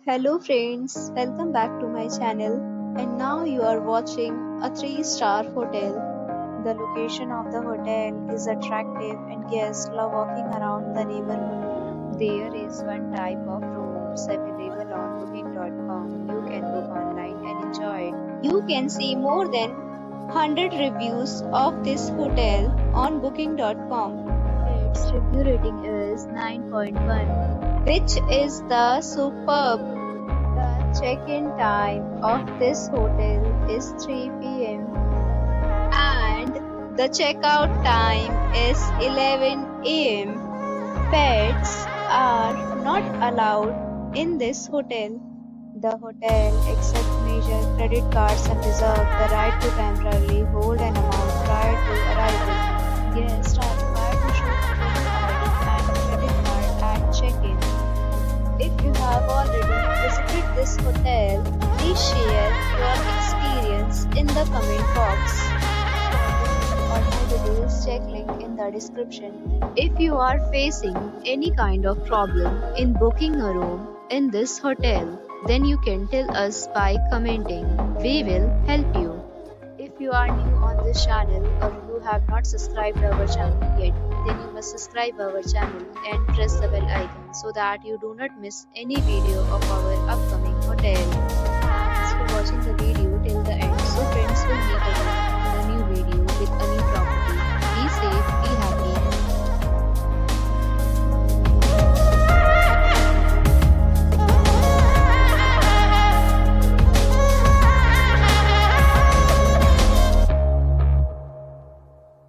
Hello friends, welcome back to my channel, and now you are watching a 3-star hotel. The location of the hotel is attractive and guests love walking around the neighborhood. There is one type of rooms available on booking.com. You can book online and enjoy it. You can see more than 100 reviews of this hotel on booking.com. Its review rating is 9.1, which is the superb. The check-in time of this hotel is 3 p.m. and the checkout time is 11 a.m. Pets are not allowed in this hotel. The hotel accepts major credit cards and reserves the right to temporarily hold an amount prior to arrival. Guests are required to show a ID and credit card at check-in. If you have already visited this hotel, please share your experience in the comment box. For more details, check link in the description. If you are facing any kind of problem in booking a room in this hotel, then you can tell us by commenting. We will help you. If you are new on this channel or you have not subscribed our channel yet, then you must subscribe our channel and press the bell icon so that you do not miss any video of our upcoming hotel. Thanks for watching the video till the end. So friends, will meet again in a new video.